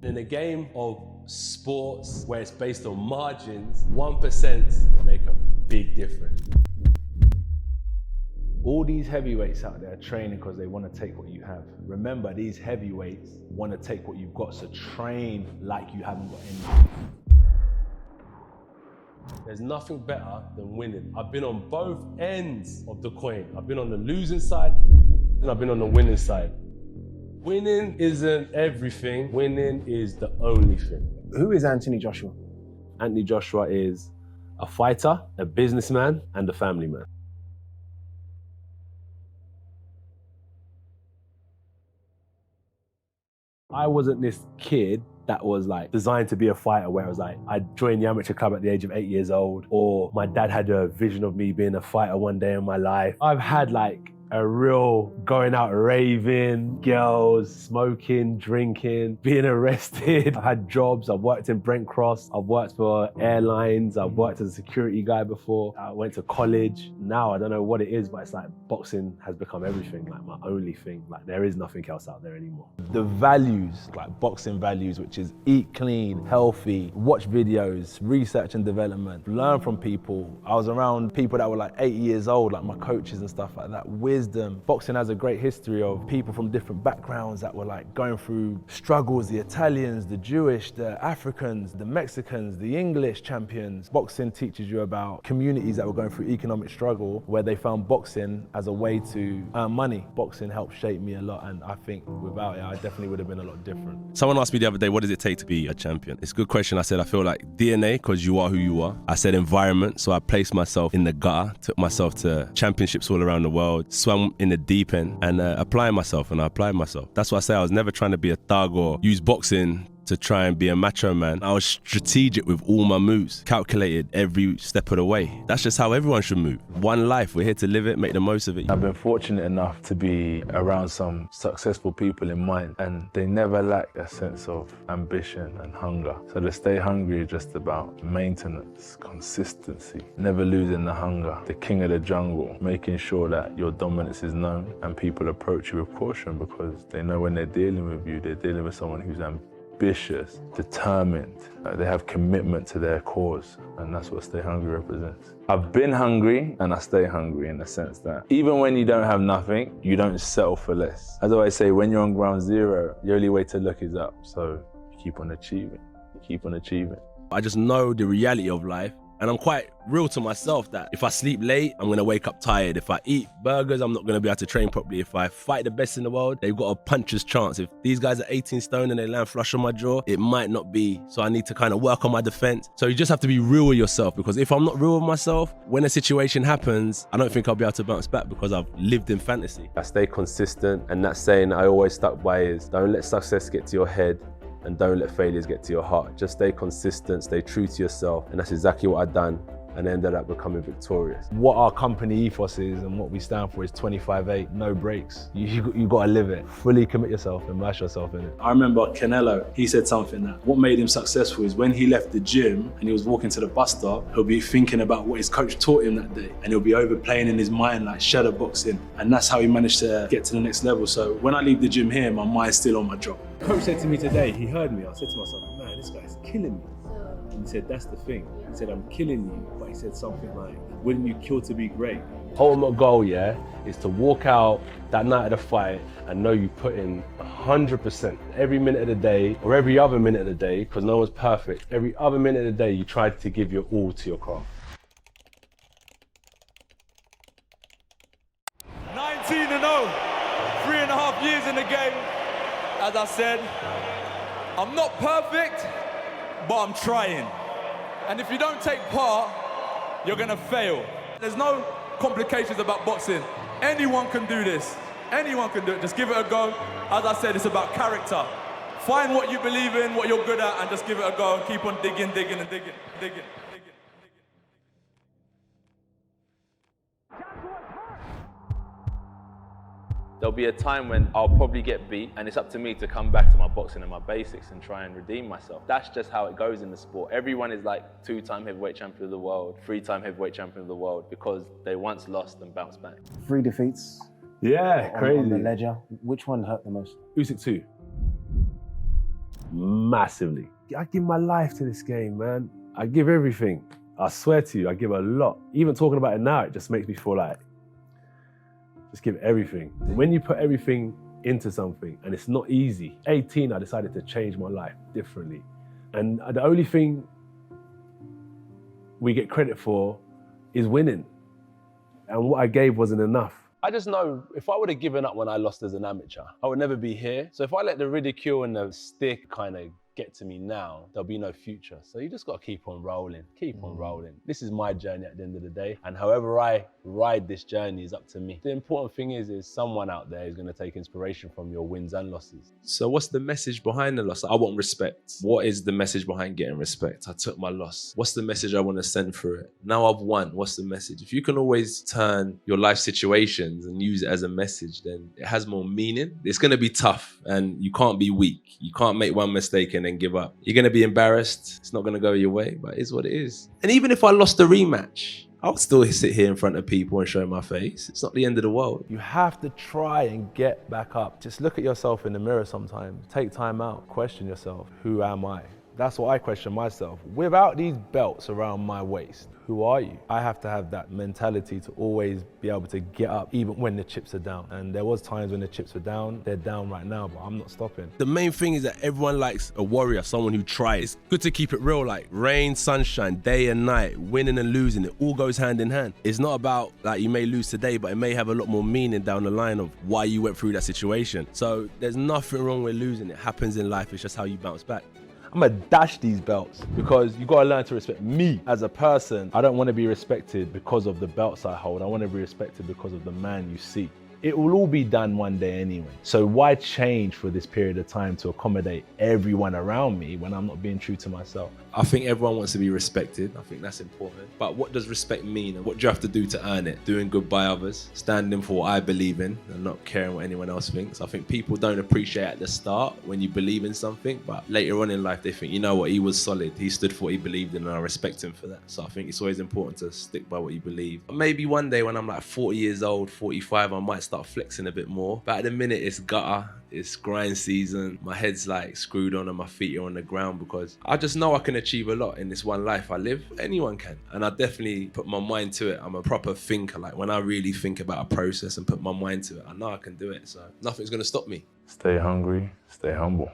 In a game of sports where it's based on margins, 1% make a big difference. All these heavyweights out there are training because they want to take what you have. Remember, these heavyweights want to take what you've got, so train like you haven't got anything. There's nothing better than winning. I've been on both ends of the coin. I've been on the losing side and I've been on the winning side. Winning isn't everything. Winning is the only thing. Who is Anthony Joshua? Anthony Joshua is a fighter, a businessman, and a family man. I wasn't this kid that was like designed to be a fighter, where it was like I joined the amateur club at the age of 8 years old, or my dad had a vision of me being a fighter one day in my life. I've had like a real going out raving, girls, smoking, drinking, being arrested. I've had jobs, I've worked in Brent Cross, I've worked for airlines, I've worked as a security guy before. I went to college. Now I don't know what it is, but it's like boxing has become everything, like my only thing. Like there is nothing else out there anymore. The values, like boxing values, which is eat clean, healthy, watch videos, research and development, learn from people. I was around people that were like 80 years old, like my coaches and stuff like that. Wisdom. Boxing has a great history of people from different backgrounds that were like going through struggles, the Italians, the Jewish, the Africans, the Mexicans, the English champions. Boxing teaches you about communities that were going through economic struggle, where they found boxing as a way to earn money. Boxing helped shape me a lot, and I think without it, I definitely would have been a lot different. Someone asked me the other day, what does it take to be a champion? It's a good question. I said, I feel like DNA, because you are who you are. I said environment, so I placed myself in the gutter, took myself to championships all around the world, swam in the deep end, and applying myself, and I applied myself. That's why I say I was never trying to be a thug or use boxing to try and be a macho man. I was strategic with all my moves, calculated every step of the way. That's just how everyone should move. One life, we're here to live it, make the most of it. I've been fortunate enough to be around some successful people in mind, and they never lack a sense of ambition and hunger. So to stay hungry is just about maintenance, consistency, never losing the hunger, the king of the jungle, making sure that your dominance is known and people approach you with caution, because they know when they're dealing with you, they're dealing with someone who's ambitious, determined. They have commitment to their cause, and that's what Stay Hungry represents. I've been hungry and I stay hungry, in the sense that even when you don't have nothing, you don't settle for less. As I always say, when you're on ground zero, the only way to look is up. So you keep on achieving, you keep on achieving. I just know the reality of life, and I'm quite real to myself that if I sleep late, I'm gonna wake up tired. If I eat burgers, I'm not gonna be able to train properly. If I fight the best in the world, they've got a puncher's chance. If these guys are 18 stone and they land flush on my jaw, it might not be. So I need to kind of work on my defense. So you just have to be real with yourself, because if I'm not real with myself, when a situation happens, I don't think I'll be able to bounce back, because I've lived in fantasy. I stay consistent, and that saying I always stuck by is, don't let success get to your head, and don't let failures get to your heart. Just stay consistent, stay true to yourself, and that's exactly what I've done, and ended up becoming victorious. What our company ethos is and what we stand for is 25-8, no breaks. You gotta live it. Fully commit yourself, immerse yourself in it. I remember Canelo, he said something that what made him successful is when he left the gym and he was walking to the bus stop, he'll be thinking about what his coach taught him that day, and he'll be overplaying in his mind like shadow boxing, and that's how he managed to get to the next level. So when I leave the gym here, my mind's still on my job. Coach said to me today, he heard me, I said to myself, man, this guy's killing me. And he said, that's the thing. He said, I'm killing you. But he said something like, wouldn't you kill to be great? Ultimate goal, yeah, is to walk out that night of the fight and know you put in 100%. Every minute of the day, or every other minute of the day, because no one's perfect, every other minute of the day, you tried to give your all to your craft. 19-0, 3.5 years in the game. As I said, I'm not perfect, but I'm trying. And if you don't take part, you're gonna fail. There's no complications about boxing. Anyone can do this. Anyone can do it. Just give it a go. As I said, it's about character. Find what you believe in, what you're good at, and just give it a go and keep on digging, digging, and digging, digging. There'll be a time when I'll probably get beat, and it's up to me to come back to my boxing and my basics and try and redeem myself. That's just how it goes in the sport. Everyone is like 2-time heavyweight champion of the world, 3-time heavyweight champion of the world, because they once lost and bounced back. 3 defeats. Yeah, crazy. On the ledger. Which one hurt the most? Usyk 2. massively. I give my life to this game, man. I give everything. I swear to you, I give a lot. Even talking about it now, it just makes me feel like, just give everything. When you put everything into something, and it's not easy. 18, I decided to change my life differently. And the only thing we get credit for is winning. And what I gave wasn't enough. I just know if I would have given up when I lost as an amateur, I would never be here. So if I let the ridicule and the stick kind of get to me now, there'll be no future. So you just got to keep on rolling, keep on rolling. This is my journey at the end of the day. And however I ride this journey is up to me. The important thing is someone out there is going to take inspiration from your wins and losses. So what's the message behind the loss? I want respect. What is the message behind getting respect? I took my loss. What's the message I want to send through it? Now I've won. What's the message? If you can always turn your life situations and use it as a message, then it has more meaning. It's going to be tough and you can't be weak. You can't make one mistake and then give up. You're going to be embarrassed. It's not going to go your way, but it is what it is. And even if I lost the rematch, I would still sit here in front of people and show my face. It's not the end of the world. You have to try and get back up. Just look at yourself in the mirror sometimes. Take time out, question yourself. Who am I? That's what I question myself. Without these belts around my waist, who are you? I have to have that mentality to always be able to get up even when the chips are down. And there was times when the chips were down, they're down right now, but I'm not stopping. The main thing is that everyone likes a warrior, someone who tries. It's good to keep it real, like rain, sunshine, day and night, winning and losing, it all goes hand in hand. It's not about like you may lose today, but it may have a lot more meaning down the line of why you went through that situation. So there's nothing wrong with losing. It happens in life. It's just how you bounce back. I'm gonna dash these belts because you gotta learn to respect me as a person. I don't wanna be respected because of the belts I hold. I wanna be respected because of the man you see. It will all be done one day anyway. So why change for this period of time to accommodate everyone around me when I'm not being true to myself? I think everyone wants to be respected. I think that's important. But what does respect mean? And what do you have to do to earn it? Doing good by others, standing for what I believe in and not caring what anyone else thinks. I think people don't appreciate at the start when you believe in something, but later on in life they think, you know what, he was solid. He stood for what he believed in and I respect him for that. So I think it's always important to stick by what you believe. Maybe one day when I'm like 40 years old, 45, I might start flexing a bit more. But at the minute it's gutter. It's grind season. My head's like screwed on and my feet are on the ground because I just know I can achieve a lot in this one life I live. Anyone can. And I definitely put my mind to it. I'm a proper thinker. Like when I really think about a process and put my mind to it, I know I can do it. So nothing's going to stop me. Stay hungry, stay humble.